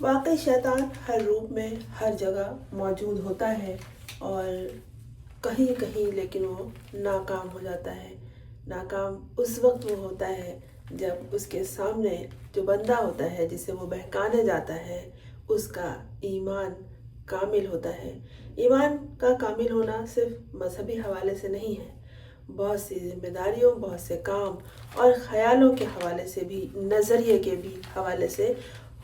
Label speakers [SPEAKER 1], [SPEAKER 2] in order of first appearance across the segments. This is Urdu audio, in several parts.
[SPEAKER 1] واقعی شیطان ہر روپ میں ہر جگہ موجود ہوتا ہے اور کہیں کہیں لیکن وہ ناکام ہو جاتا ہے۔ ناکام اس وقت وہ ہوتا ہے جب اس کے سامنے جو بندہ ہوتا ہے جسے وہ بہکانے جاتا ہے اس کا ایمان کامل ہوتا ہے۔ ایمان کا کامل ہونا صرف مذہبی حوالے سے نہیں ہے، بہت سی ذمہ داریوں، بہت سے کام اور خیالوں کے حوالے سے بھی، نظریے کے بھی حوالے سے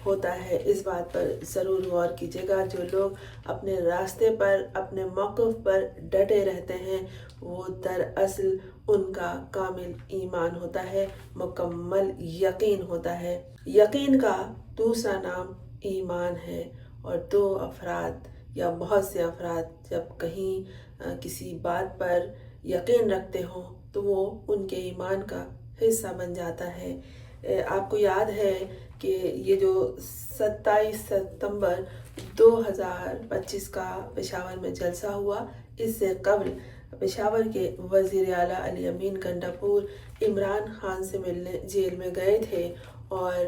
[SPEAKER 1] ہوتا ہے۔ اس بات پر ضرور غور کیجیے گا، جو لوگ اپنے راستے پر، اپنے موقف پر ڈٹے رہتے ہیں وہ دراصل ان کا کامل ایمان ہوتا ہے، مکمل یقین ہوتا ہے۔ یقین کا دوسرا نام ایمان ہے، اور دو افراد یا بہت سے افراد جب کہیں کسی بات پر یقین رکھتے ہوں تو وہ ان کے ایمان کا حصہ بن جاتا ہے۔ آپ کو یاد ہے کہ یہ جو 27 ستمبر 2025 کا پشاور میں جلسہ ہوا، اس سے قبل پشاور کے وزیر اعلیٰ علی امین گنڈاپور عمران خان سے ملنے جیل میں گئے تھے، اور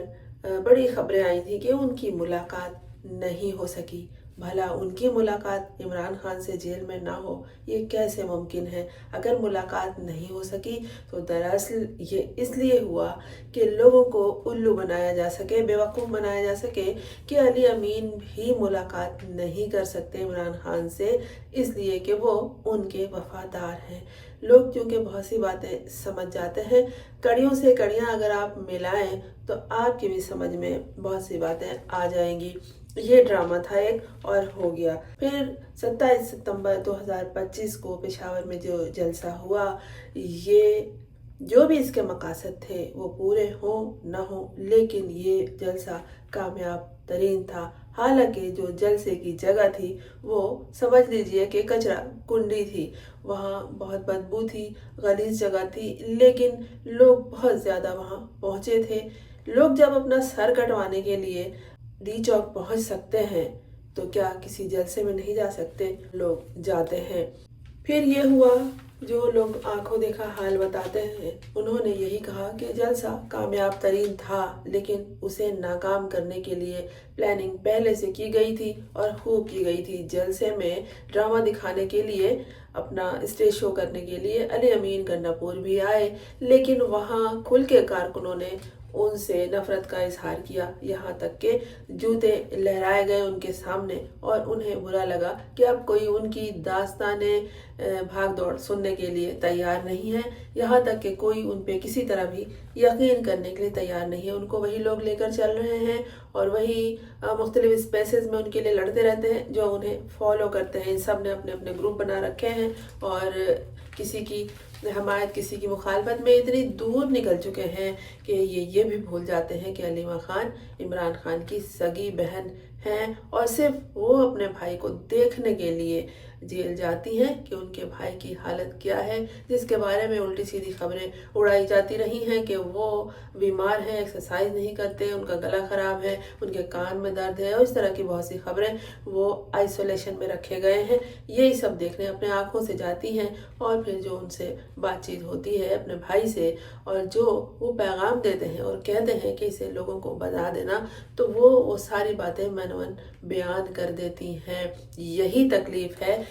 [SPEAKER 1] بڑی خبریں آئی تھیں کہ ان کی ملاقات نہیں ہو سکی۔ بھلا ان کی ملاقات عمران خان سے جیل میں نہ ہو، یہ کیسے ممکن ہے؟ اگر ملاقات نہیں ہو سکی تو دراصل یہ اس لیے ہوا کہ لوگوں کو الو بنایا جا سکے، بیوقوف بنایا جا سکے کہ علی امین بھی ملاقات نہیں کر سکتے عمران خان سے، اس لیے کہ وہ ان کے وفادار ہیں۔ لوگ کیونکہ بہت سی باتیں سمجھ جاتے ہیں، کڑیوں سے کڑیاں اگر آپ ملائیں تو آپ کی بھی سمجھ میں بہت سی باتیں آ جائیں گی۔ یہ ڈرامہ تھا ایک، اور ہو گیا۔ پھر 27 ستمبر 2025 کو پشاور میں جو جلسہ ہوا، یہ جو بھی اس کے مقاصد تھے وہ پورے ہوں نہ ہوں، لیکن یہ جلسہ کامیاب ترین تھا۔ حالانکہ جو جلسے کی جگہ تھی وہ سمجھ لیجئے کہ کچرا کنڈی تھی، وہاں بہت بدبو تھی، غلیظ جگہ تھی، لیکن لوگ بہت زیادہ وہاں پہنچے تھے۔ لوگ جب اپنا سر کٹوانے کے لیے ڈی چوک پہنچ سکتے ہیں تو کیا کسی جلسے میں نہیں جا سکتے؟ لوگ جاتے ہیں۔ پھر یہ ہوا، جو لوگ آنکھوں دیکھا حال بتاتے ہیں انہوں نے یہی کہا کہ جلسہ کامیاب ترین تھا، لیکن اسے ناکام کرنے کے لیے پلاننگ پہلے سے کی گئی تھی اور خوب کی گئی تھی۔ جلسے میں ڈرامہ دکھانے کے لیے، اپنا اسٹیج شو کرنے کے لیے علی امین گنڈاپور بھی آئے، لیکن وہاں کھل کے کارکنوں نے ان سے نفرت کا اظہار کیا، یہاں تک کہ جوتے لہرائے گئے ان کے سامنے، اور انہیں برا لگا کہ اب کوئی ان کی داستانیں بھاگ دوڑ سننے کے لیے تیار نہیں ہے، یہاں تک کہ کوئی ان پہ کسی طرح بھی یقین کرنے کے لیے تیار نہیں ہے۔ ان کو وہی لوگ لے کر چل رہے ہیں اور وہی مختلف اسپیسز میں ان کے لیے لڑتے رہتے ہیں جو انہیں فالو کرتے ہیں۔ ان سب نے اپنے اپنے گروپ بنا رکھے ہیں اور کسی کی حمایت، کسی کی مخالفت میں اتنی دور نکل چکے ہیں کہ یہ بھی بھول جاتے ہیں کہ علیمہ خان عمران خان کی سگی بہن ہیں، اور صرف وہ اپنے بھائی کو دیکھنے کے لیے جیل جاتی ہیں کہ ان کے بھائی کی حالت کیا ہے، جس کے بارے میں الٹی سیدھی خبریں اڑائی جاتی رہی ہیں کہ وہ بیمار ہیں، ایکسرسائز نہیں کرتے، ان کا گلا خراب ہے، ان کے کان میں درد ہے، اور اس طرح کی بہت سی خبریں، وہ آئسولیشن میں رکھے گئے ہیں۔ یہی سب دیکھنے اپنے آنکھوں سے جاتی ہیں، اور پھر جو ان سے بات چیت ہوتی ہے اپنے بھائی سے، اور جو وہ پیغام دیتے ہیں اور کہتے ہیں کہ اسے لوگوں کو بتا دینا، تو وہ ساری باتیں منون بیان کر دیتی ہیں۔ یہی تکلیف ہے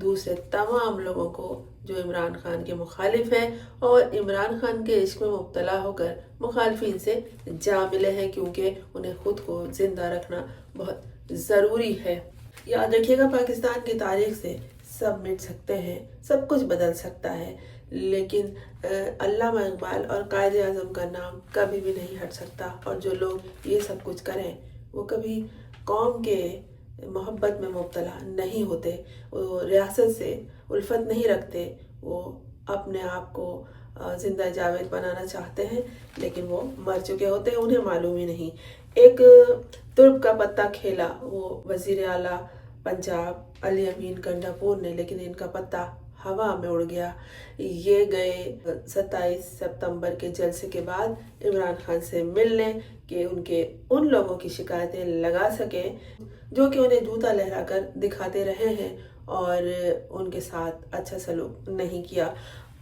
[SPEAKER 1] دوسرے تمام لوگوں کو جو عمران خان کے مخالف ہیں اور عمران خان کے عشق میں مبتلا ہو کر مخالفین سے جا ملے ہیں، کیونکہ انہیں خود کو زندہ رکھنا بہت ضروری ہے۔ یاد رکھیے گا، پاکستان کی تاریخ سے سب مٹ سکتے ہیں، سب کچھ بدل سکتا ہے، لیکن علامہ اقبال اور قائد اعظم کا نام کبھی بھی نہیں ہٹ سکتا، اور جو لوگ یہ سب کچھ کریں وہ کبھی قوم کے محبت میں مبتلا نہیں ہوتے، وہ ریاست سے الفت نہیں رکھتے، وہ اپنے آپ کو زندہ جاوید بنانا چاہتے ہیں، لیکن وہ مر چکے ہوتے ہیں، انہیں معلوم ہی نہیں۔ ایک ترک کا پتا کھیلا وہ وزیر اعلیٰ پنجاب علی امین گنڈاپور نے، لیکن ان کا پتا ہوا میں اڑ گیا۔ یہ گئے 27 ستمبر کے جلسے کے بعد عمران خان سے ملنے کہ ان لوگوں کی شکایتیں لگا سکیں جو کہ انہیں جوتا لہرا کر دکھاتے رہے ہیں اور ان کے ساتھ اچھا سلوک نہیں کیا۔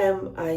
[SPEAKER 1] MI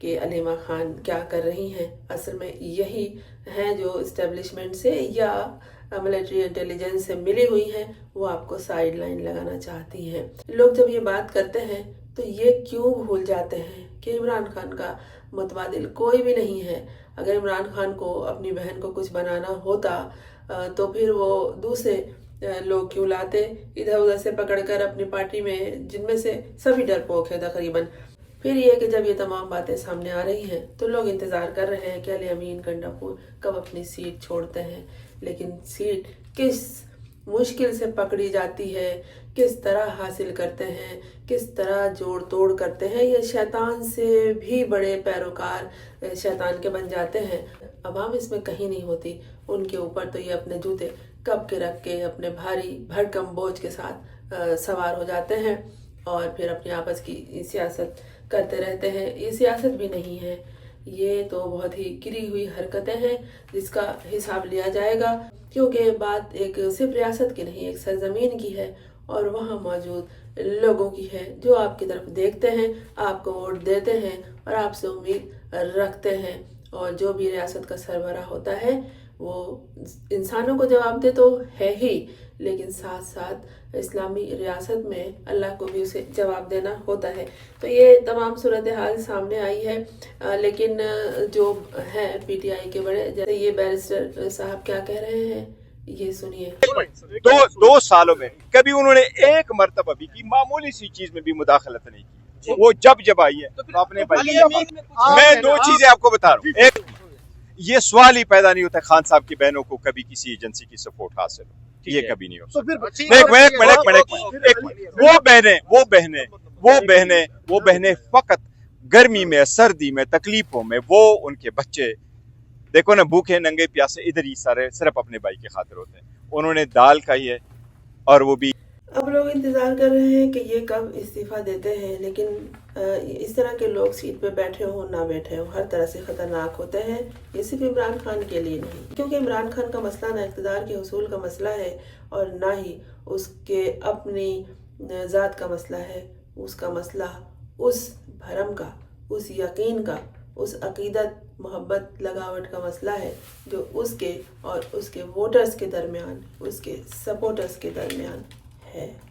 [SPEAKER 1] کہ علیمہ خان کیا کر رہی ہیں، اصل میں یہی ہیں جو اسٹیبلشمنٹ سے یا ملٹری انٹیلیجنس سے ملی ہوئی ہیں، وہ آپ کو سائیڈ لائن لگانا چاہتی ہیں۔ لوگ جب یہ بات کرتے ہیں تو یہ کیوں بھول جاتے ہیں کہ عمران خان کا متبادل کوئی بھی نہیں ہے۔ اگر عمران خان کو اپنی بہن کو کچھ بنانا ہوتا تو پھر وہ دوسرے لوگ کیوں لاتے ادھر ادھر سے پکڑ کر اپنی پارٹی میں، جن میں سے سبھی ڈرپوک ہیں تقریباً۔ پھر یہ کہ جب یہ تمام باتیں سامنے آ رہی ہیں تو لوگ انتظار کر رہے ہیں کہ علی امین گنڈاپور کب اپنی سیٹ چھوڑتے ہیں، لیکن سیٹ کس مشکل سے پکڑی جاتی ہے، کس طرح حاصل کرتے ہیں، کس طرح جوڑ توڑ کرتے ہیں، یہ شیطان سے بھی بڑے پیروکار شیطان کے بن جاتے ہیں۔ عوام اس میں کہیں نہیں ہوتی، ان کے اوپر تو یہ اپنے جوتے کب کے رکھ کے اپنے بھاری بھرکم بوجھ کے ساتھ سوار ہو جاتے ہیں اور پھر اپنی آپس کی سیاست کرتے رہتے ہیں۔ یہ سیاست بھی نہیں ہے، یہ تو بہت ہی گری ہوئی حرکتیں ہیں جس کا حساب لیا جائے گا، کیونکہ بات ایک صرف ریاست کی نہیں، ایک سرزمین کی ہے اور وہاں موجود لوگوں کی ہے جو آپ کی طرف دیکھتے ہیں، آپ کو ووٹ دیتے ہیں اور آپ سے امید رکھتے ہیں۔ اور جو بھی ریاست کا سربراہ ہوتا ہے وہ انسانوں کو جواب دہ تو ہے ہی، لیکن ساتھ ساتھ اسلامی ریاست میں اللہ کو بھی اسے جواب دینا ہوتا ہے۔ تو یہ تمام صورتحال سامنے آئی ہے، لیکن جو ہیں پی ٹی آئی کے بڑے، جیسے یہ بیرسٹر صاحب کیا کہہ رہے ہیں، یہ سنیے۔
[SPEAKER 2] دو سالوں میں کبھی انہوں نے ایک مرتبہ بھی کی معمولی سی چیز میں بھی مداخلت نہیں کی۔ وہ جب آئی ہے تو اپنے میں دو چیزیں آپ کو بتا رہا ہوں۔ ایک، یہ سوال ہی پیدا نہیں ہوتا خان صاحب کی بہنوں کو کبھی کسی ایجنسی کی سپورٹ حاصل ہو، یہ کبھی نہیں ہوتا۔ وہ بہنیں فقط گرمی میں، سردی میں، تکلیفوں میں، وہ ان کے بچے دیکھو نا، بھوکے ننگے پیاسے ادھر ہی سارے صرف اپنے بھائی کے خاطر ہوتے ہیں۔ انہوں نے دال کھائی ہے اور وہ بھی۔
[SPEAKER 1] اب لوگ انتظار کر رہے ہیں کہ یہ کب استعفیٰ دیتے ہیں، لیکن اس طرح کے لوگ سیٹ پہ بیٹھے ہوں نہ بیٹھے ہوں ہر طرح سے خطرناک ہوتے ہیں۔ یہ صرف عمران خان کے لیے نہیں، کیونکہ عمران خان کا مسئلہ نہ اقتدار کے حصول کا مسئلہ ہے اور نہ ہی اس کے اپنی ذات کا مسئلہ ہے۔ اس کا مسئلہ اس بھرم کا، اس یقین کا، اس عقیدت، محبت، لگاوٹ کا مسئلہ ہے جو اس کے اور اس کے ووٹرز کے درمیان، اس کے سپورٹرز کے درمیان ہے۔